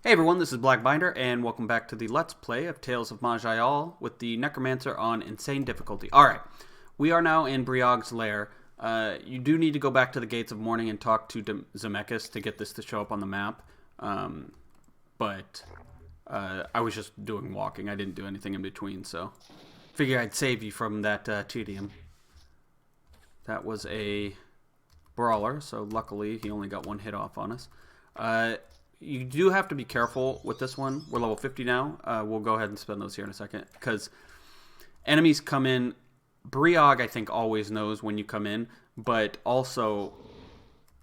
Hey everyone, this is Blackbinder, and welcome back to the Let's Play of Tales of Maj'eyal with the Necromancer on Insane Difficulty. Alright, we are now in Briagh's Lair. You do need to go back to the Gates of Morning and talk to Zemeckis to get this to show up on the map. But I was just doing walking. I didn't do anything in between, so figure I'd save you from that tedium. That was a brawler, so luckily he only got one hit off on us. You do have to be careful with this one. We're level 50 now. We'll go ahead and spend those here in a second, because enemies come in. Briagh, I think, always knows when you come in, but also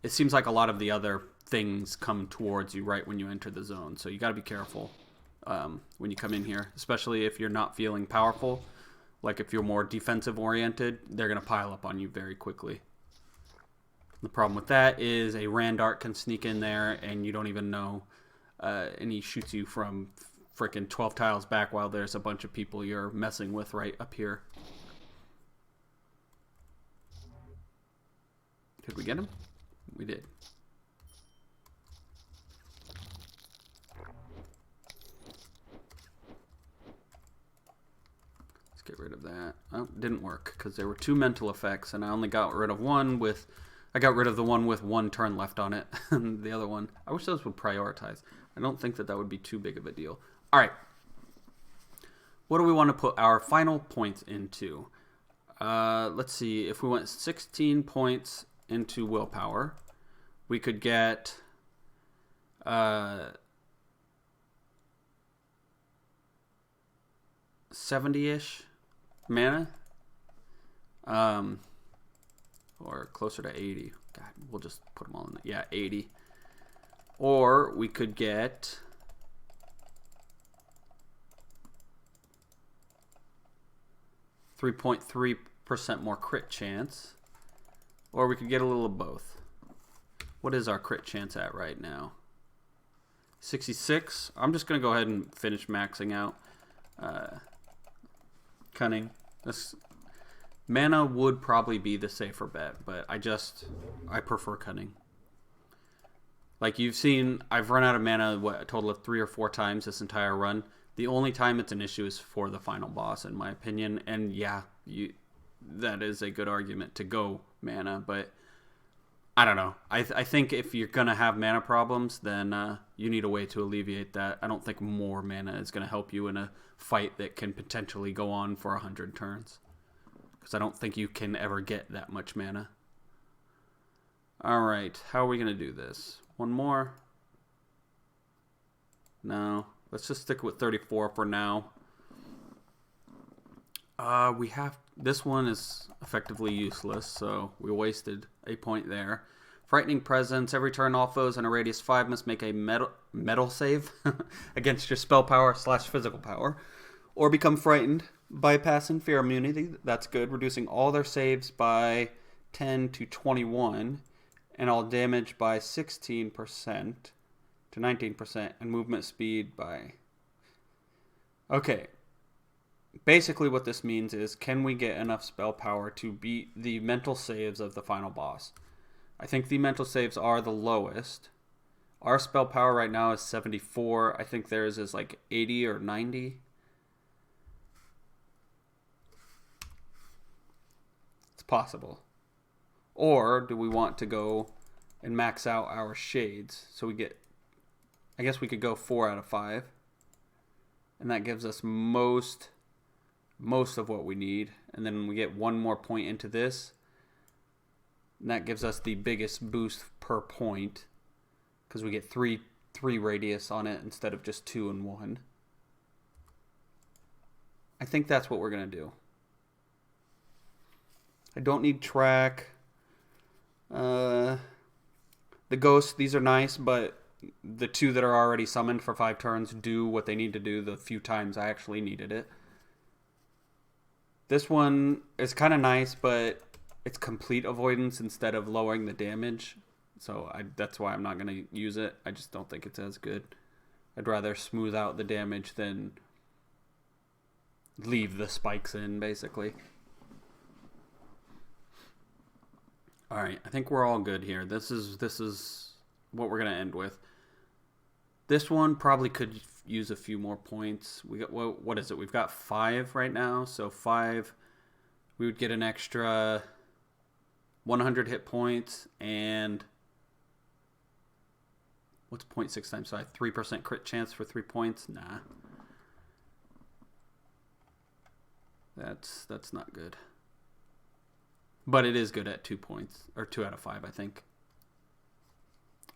it seems like a lot of the other things come towards you right when you enter the zone. So you got to be careful when you come in here, especially if you're not feeling powerful. Like if you're more defensive oriented, they're going to pile up on you very quickly. The problem with that is a Randart can sneak in there and you don't even know, and he shoots you from freaking 12 tiles back while there's a bunch of people you're messing with right up here. Did we get him? We did. Let's get rid of that. Oh, didn't work because there were two mental effects and I only got rid of one with... I got rid of the one with one turn left on it. And the other one, I wish those would prioritize. I don't think that that would be too big of a deal. All right. What do we want to put our final points into? Let's see. If we went 16 points into willpower, we could get 70-ish mana. Or closer to 80. God, we'll just put them all in there. Yeah, 80. Or we could get 3.3% more crit chance. Or we could get a little of both. What is our crit chance at right now? 66. I'm just going to go ahead and finish maxing out Cunning. Mana would probably be the safer bet, but I prefer Cunning. Like you've seen, I've run out of mana, a total of 3 or 4 times this entire run. The only time it's an issue is for the final boss, in my opinion. And yeah, that is a good argument to go mana, but I don't know. I think if you're going to have mana problems, then you need a way to alleviate that. I don't think more mana is going to help you in a fight that can potentially go on for 100 turns. Because I don't think you can ever get that much mana. Alright, how are we going to do this? One more? No. Let's just stick with 34 for now. This one is effectively useless, so we wasted a point there. Frightening Presence. Every turn, all foes in a radius 5 must make a metal save against your spell power / physical power. Or become frightened. Bypassing fear immunity, that's good. Reducing all their saves by 10 to 21. And all damage by 16% to 19%. And movement speed by... Okay. Basically what this means is, can we get enough spell power to beat the mental saves of the final boss? I think the mental saves are the lowest. Our spell power right now is 74. I think theirs is like 80 or 90. Possible. Or do we want to go and max out our shades so we get, I guess we could go 4 out of 5, and that gives us most of what we need, and then we get one more point into this, and that gives us the biggest boost per point because we get three radius on it instead of just 2 and 1. I think that's what we're gonna do. I don't need track. The ghosts, these are nice, but the 2 that are already summoned for 5 turns do what they need to do the few times I actually needed it. This one is kind of nice, but it's complete avoidance instead of lowering the damage. So that's why I'm not going to use it. I just don't think it's as good. I'd rather smooth out the damage than leave the spikes in, basically. All right, I think we're all good here. This is what we're going to end with. This one probably could use a few more points. We got, what is it? We've got 5 right now. So 5, we would get an extra 100 hit points and what's 0.6 times 5? 3% crit chance for 3 points? Nah. That's not good. But it is good at 2 points, or 2 out of 5, I think.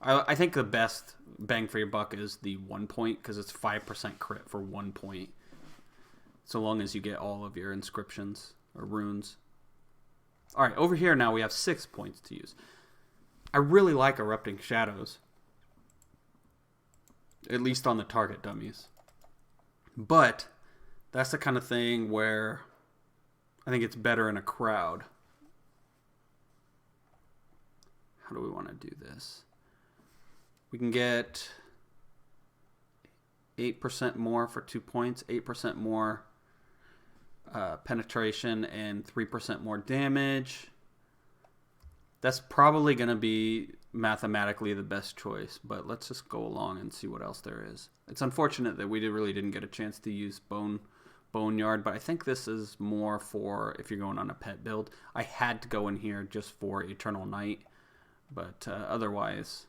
I think the best bang for your buck is the 1 point, because it's 5% crit for 1 point. So long as you get all of your inscriptions or runes. Alright, over here now we have 6 points to use. I really like Erupting Shadows. At least on the target dummies. But that's the kind of thing where I think it's better in a crowd. How do we want to do this? We can get 8% more for 2 points, 8% more penetration, and 3% more damage. That's probably going to be mathematically the best choice, but let's just go along and see what else there is. It's unfortunate that we really didn't get a chance to use Boneyard, but I think this is more for if you're going on a pet build. I had to go in here just for Eternal Night, but otherwise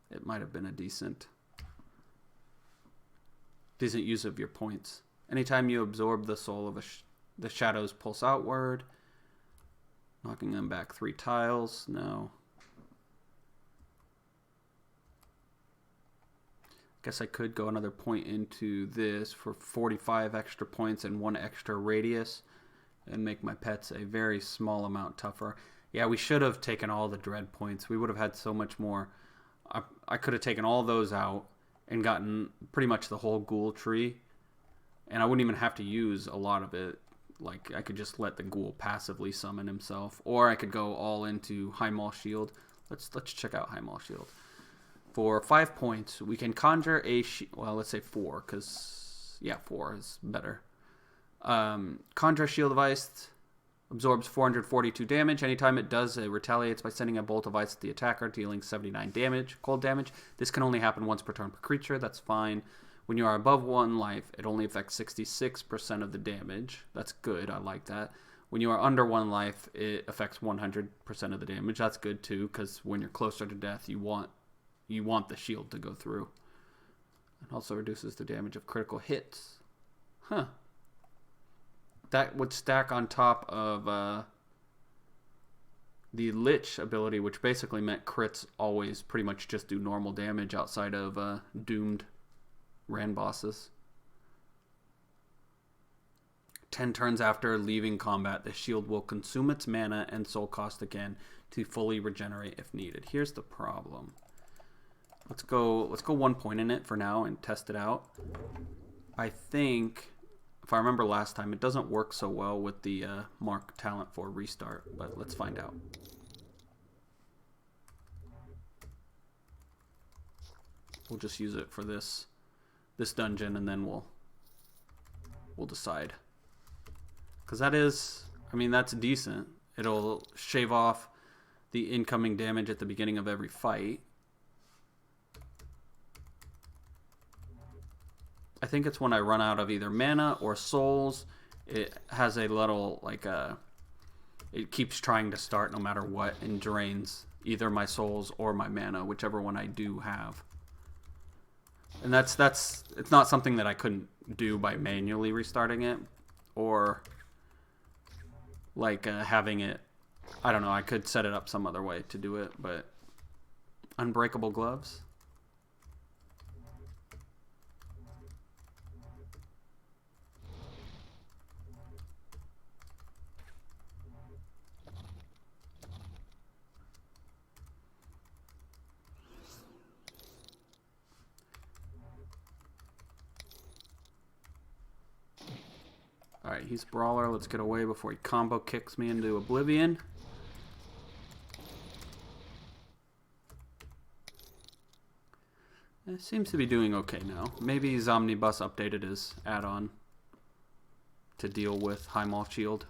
it might have been a decent use of your points. Anytime you absorb the soul of the shadows pulse outward, knocking them back 3 tiles. No. Guess I could go another point into this for 45 extra points and 1 extra radius and make my pets a very small amount tougher. Yeah, we should have taken all the dread points. We would have had so much more. I could have taken all those out and gotten pretty much the whole ghoul tree, and I wouldn't even have to use a lot of it. Like, I could just let the ghoul passively summon himself, or I could go all into High Maul Shield. Let's check out High Maul Shield. For 5 points, we can conjure a well, let's say 4, because yeah, 4 is better. Conjure a Shield of Ice. Absorbs 442 damage. Anytime it does, it retaliates by sending a bolt of ice at the attacker, dealing 79 damage, cold damage. This can only happen once per turn per creature. That's fine. When you are above 1 life, it only affects 66% of the damage. That's good. I like that. When you are under 1 life, it affects 100% of the damage. That's good too, because when you're closer to death, you want the shield to go through. It also reduces the damage of critical hits. Huh. That would stack on top of the Lich ability, which basically meant crits always pretty much just do normal damage outside of doomed Ran bosses. 10 turns after leaving combat, the shield will consume its mana and soul cost again to fully regenerate if needed. Here's the problem. Let's go 1 point in it for now and test it out. I think, if I remember last time, it doesn't work so well with the mark talent for restart, but let's find out. We'll just use it for this dungeon, and then we'll decide. Because that is, I mean, that's decent. It'll shave off the incoming damage at the beginning of every fight. I think it's when I run out of either mana or souls. It has a little, like, it keeps trying to start no matter what and drains either my souls or my mana, whichever one I do have. And that's it's not something that I couldn't do by manually restarting it, or like having it, I don't know, I could set it up some other way to do it, but Unbreakable Gloves. Alright, he's Brawler. Let's get away before he combo kicks me into oblivion. It seems to be doing okay now. Maybe Zomnibus updated his add-on to deal with High Maul Shield.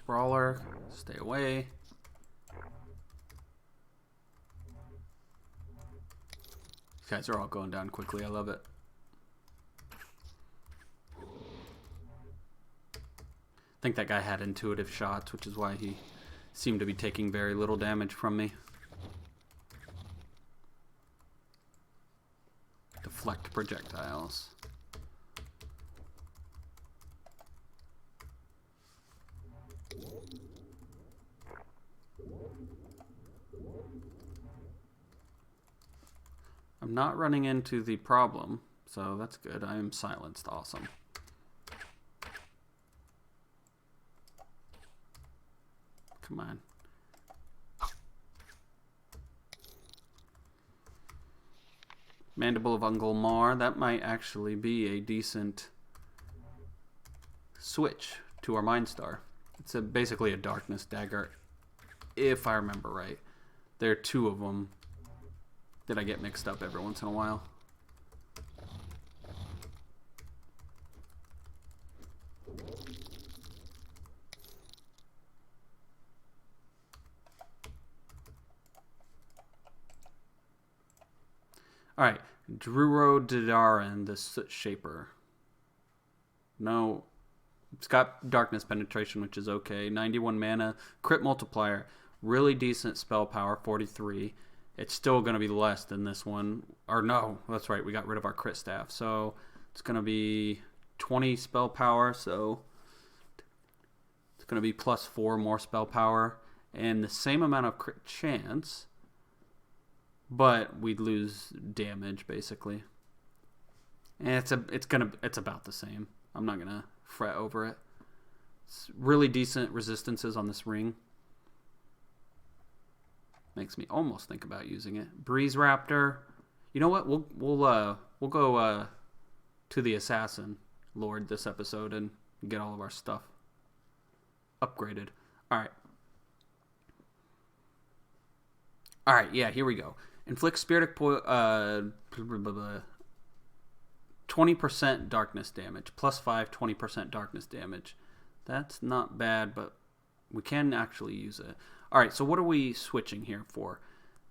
Brawler, stay away. These guys are all going down quickly. I love it. I think that guy had intuitive shots, which is why he seemed to be taking very little damage from me. Deflect projectiles. I'm not running into the problem, so that's good. I am silenced. Awesome. Come on. Mandible of Ungulmar. That might actually be a decent switch to our Mind Star. It's basically a darkness dagger, if I remember right. There are two of them that I get mixed up every once in a while. Alright, Druro Didaran, the Soot Shaper. No, it's got Darkness Penetration, which is okay. 91 mana, crit multiplier, really decent spell power, 43. It's still going to be less than this one. Or no, that's right, we got rid of our crit staff. So it's going to be 20 spell power, so it's going to be +4 more spell power. And the same amount of crit chance, but we'd lose damage basically. And it's about the same. I'm not gonna fret over it. It's really decent resistances on this ring. Makes me almost think about using it. Breeze Raptor. You know what? We'll go to the Assassin Lord this episode and get all of our stuff upgraded. All right, yeah, here we go. Inflict Spirit 20% darkness damage. +5, 20% darkness damage. That's not bad, but we can actually use it. Alright, so what are we switching here for?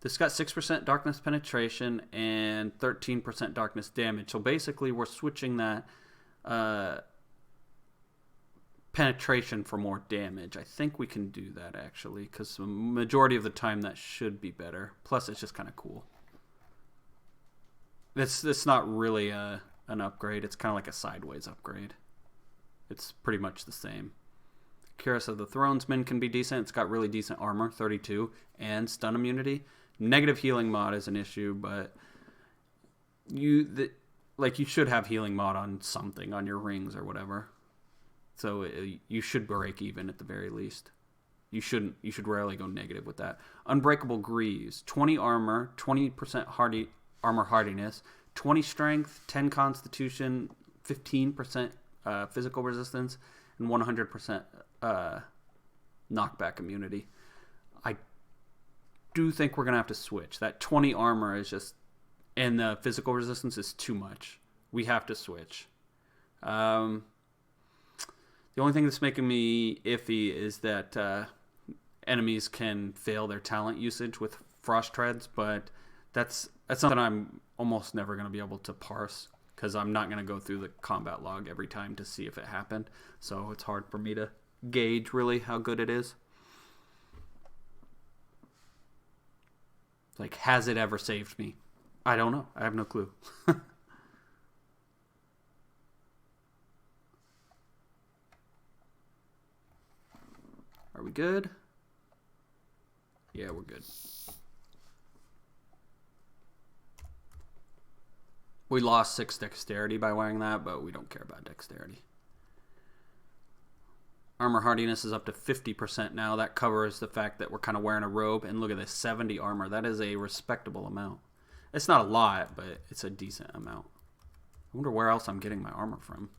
This got 6% darkness penetration and 13% darkness damage. So basically we're switching that penetration for more damage. I think we can do that actually, because the majority of the time that should be better. Plus it's just kind of cool. It's not really an upgrade. It's kind of like a sideways upgrade. It's pretty much the same. Cuirass of the Thronesman can be decent. It's got really decent armor, 32, and stun immunity. Negative healing mod is an issue, but you should have healing mod on something, on your rings or whatever. So you should break even at the very least. You should rarely go negative with that. Unbreakable Greaves, 20 armor, 20% armor hardiness, 20 strength, 10 constitution, 15% physical resistance, and 100% knockback immunity. I do think we're going to have to switch. That 20 armor is just, and the physical resistance is too much. We have to switch. The only thing that's making me iffy is that enemies can fail their talent usage with Frost Treads, but that's something I'm almost never going to be able to parse, because I'm not going to go through the combat log every time to see if it happened. So it's hard for me to gauge really how good it is. Like, has it ever saved me? I don't know. I have no clue. Are we good? Yeah, we're good. We lost 6 dexterity by wearing that, but we don't care about dexterity. Armor hardiness is up to 50% now. That covers the fact that we're kind of wearing a robe. And look at this, 70 armor. That is a respectable amount. It's not a lot, but it's a decent amount. I wonder where else I'm getting my armor from.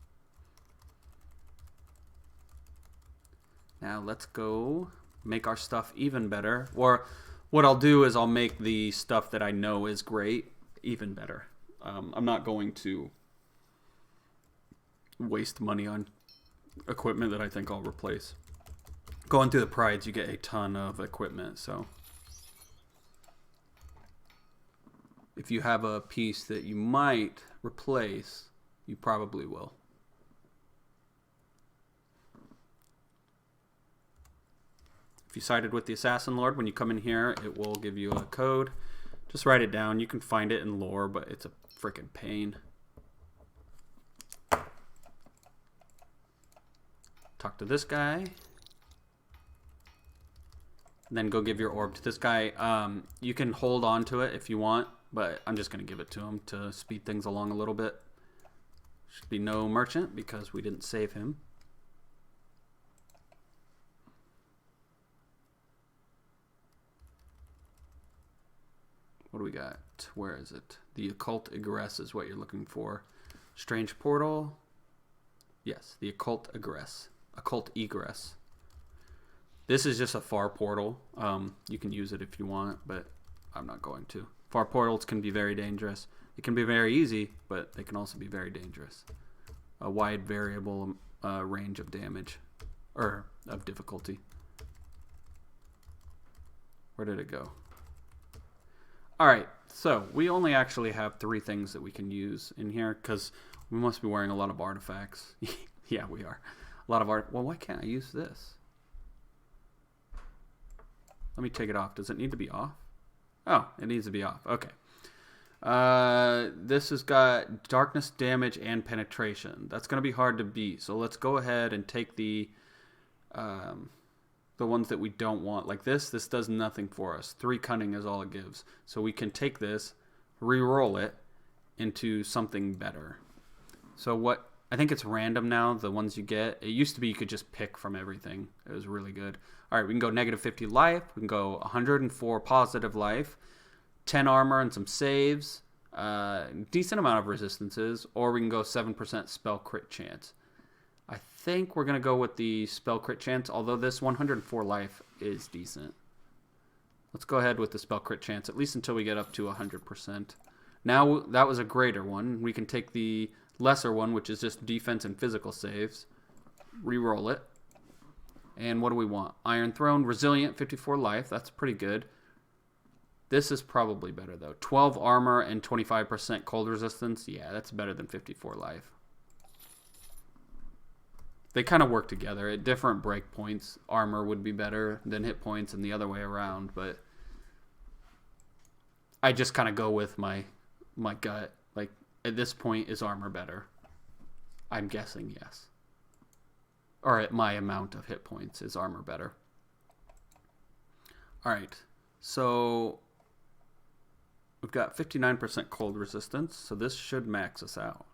Now let's go make our stuff even better. Or what I'll do is I'll make the stuff that I know is great even better. I'm not going to waste money on equipment that I think I'll replace. Going through the prides, you get a ton of equipment, so if you have a piece that you might replace, you probably will. If you sided with the Assassin Lord, when you come in here, it will give you a code. Just write it down. You can find it in lore, but it's a freaking pain. Talk to this guy. And then go give your orb to this guy. You can hold on to it if you want, but I'm just going to give it to him to speed things along a little bit. Should be no merchant because we didn't save him. What do we got? Where is it? The Occult Egress is what you're looking for. Strange Portal. Yes, the Occult Egress. Occult Egress. This is just a far portal. You can use it if you want, but I'm not going to. Far portals can be very dangerous. It can be very easy, but they can also be very dangerous. A wide variable range of damage, or of difficulty. Where did it go? Alright, so we only actually have 3 things that we can use in here because we must be wearing a lot of artifacts. Yeah, we are. A lot of art. Well, why can't I use this? Let me take it off. Does it need to be off? Oh, it needs to be off. Okay. This has got darkness, damage, and penetration. That's going to be hard to beat. So let's go ahead and take the ones that we don't want. Like this does nothing for us. 3 cunning is all it gives. So we can take this, re-roll it into something better. So what, I think it's random now, the ones you get. It used to be you could just pick from everything. It was really good. All right, we can go negative 50 life. We can go 104 positive life, 10 armor and some saves, decent amount of resistances, or we can go 7% spell crit chance. I think we're going to go with the spell crit chance, although this 104 life is decent. Let's go ahead with the spell crit chance, at least until we get up to 100%. Now, that was a greater one. We can take the lesser one, which is just defense and physical saves, re-roll it. And what do we want? Iron Throne, Resilient, 54 life. That's pretty good. This is probably better, though. 12 armor and 25% cold resistance. Yeah, that's better than 54 life. They kind of work together. At different breakpoints, armor would be better than hit points and the other way around. But I just kind of go with my gut. Like, at this point, is armor better? I'm guessing yes. Or at my amount of hit points, is armor better? Alright, so we've got 59% cold resistance, so this should max us out.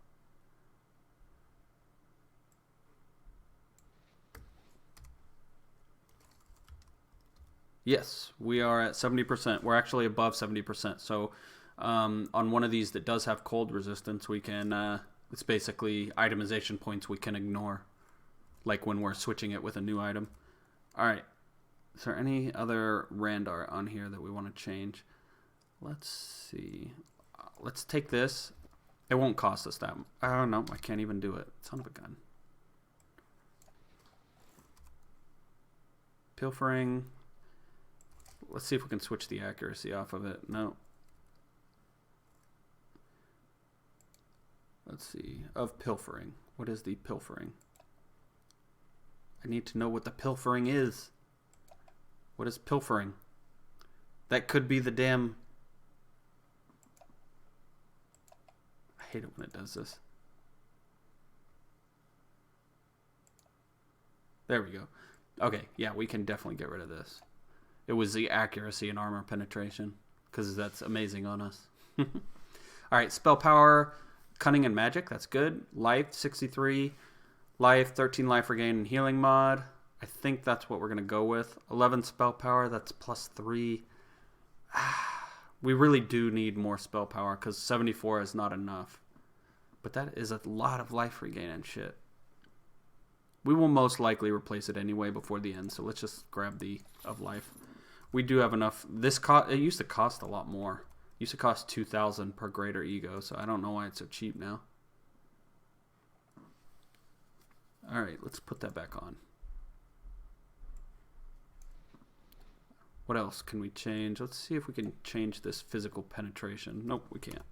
Yes, we are at 70%. We're actually above 70%. So on one of these that does have cold resistance, we can, it's basically itemization points we can ignore. Like when we're switching it with a new item. Alright. Is there any other rand art on here that we want to change? Let's see. Let's take this. It won't cost us that much. Oh, no. I can't even do it. Son of a gun. Pilfering. Let's see if we can switch the accuracy off of it. No. Let's see. Of pilfering. What is the pilfering? I need to know what the pilfering is. What is pilfering? That could be the damn... I hate it when it does this. There we go. Okay, yeah, we can definitely get rid of this. It was the accuracy and armor penetration, because that's amazing on us. Alright, spell power, cunning and magic, that's good. Life, 63. Life, 13 life regain and healing mod. I think that's what we're going to go with. 11 spell power, that's plus 3. We really do need more spell power because 74 is not enough. But that is a lot of life regain and shit. We will most likely replace it anyway before the end, so let's just grab the of life. We do have enough. It used to cost a lot more. It used to cost 2,000 per greater ego, so I don't know why it's so cheap now. Alright, let's put that back on. What else can we change? Let's see if we can change this physical penetration. Nope, we can't.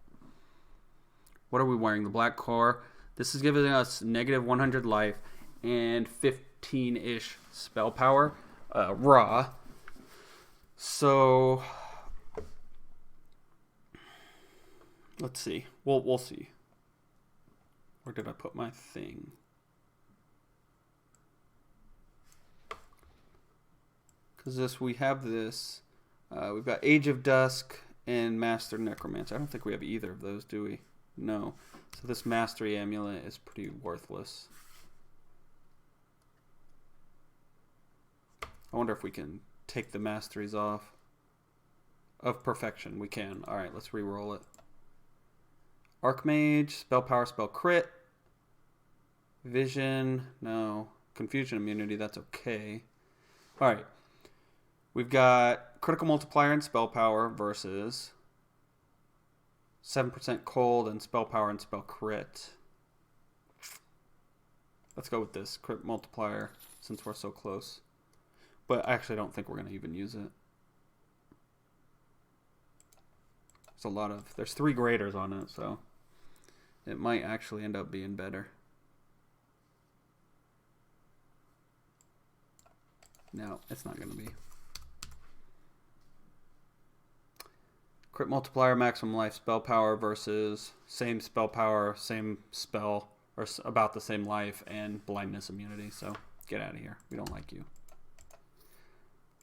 What are we wearing? The black core. This is giving us negative 100 life and 15-ish spell power. Raw. So let's see. We'll see. Where did I put my thing? Because we have this. We've got Age of Dusk and Master Necromancer. I don't think we have either of those, do we? No. So this Mastery Amulet is pretty worthless. I wonder if we can take the Masteries off. Of Perfection, we can. Alright, let's re-roll it. Archmage, Spell Power, Spell Crit. Vision, no. Confusion Immunity, that's okay. Alright. We've got Critical Multiplier and Spell Power versus 7% Cold and Spell Power and Spell Crit. Let's go with this. Crit Multiplier, since we're so close. But I actually don't think we're going to even use it. There's 3 graders on it, so it might actually end up being better. No, it's not going to be. Crit Multiplier, Maximum Life, Spell Power versus same Spell Power, same spell, or about the same life, and Blindness Immunity. So get out of here. We don't like you.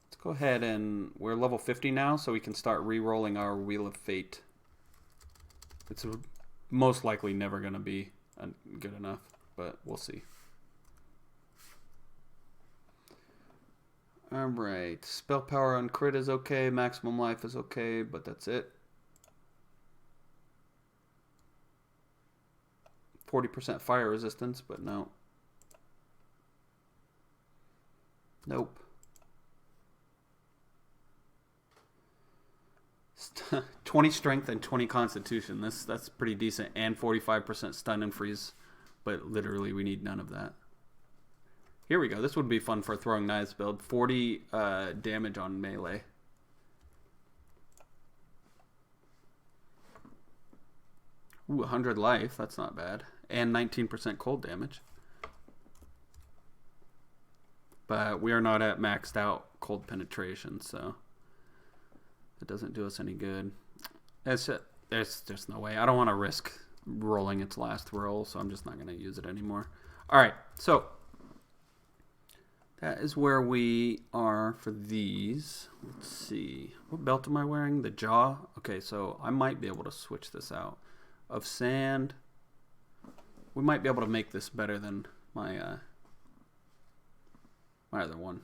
Let's go ahead and we're level 50 now, so we can start re-rolling our Wheel of Fate. It's most likely never going to be good enough, but we'll see. Alright, Spell Power on Crit is okay, Maximum Life is okay, but that's it. 40% Fire Resistance, but no. Nope. 20 Strength and 20 Constitution, that's pretty decent, and 45% Stun and Freeze, but literally we need none of that. Here we go. This would be fun for a Throwing Knives build. 40 damage on melee. Ooh, 100 life. That's not bad. And 19% cold damage. But we are not at maxed out cold penetration, so it doesn't do us any good. There's no way. I don't want to risk rolling its last roll, so I'm just not going to use it anymore. All right, so that is where we are for these. Let's see. What belt am I wearing? The Jaw? Okay, so I might be able to switch this out. Of Sand. We might be able to make this better than my my other one.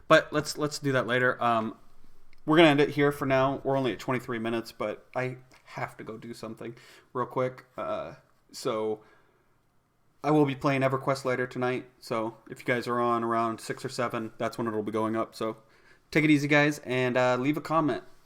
But let's do that later. We're going to end it here for now. We're only at 23 minutes, but I have to go do something real quick. So I will be playing EverQuest later tonight, so if you guys are on around 6 or 7, that's when it'll be going up. So take it easy, guys, and leave a comment.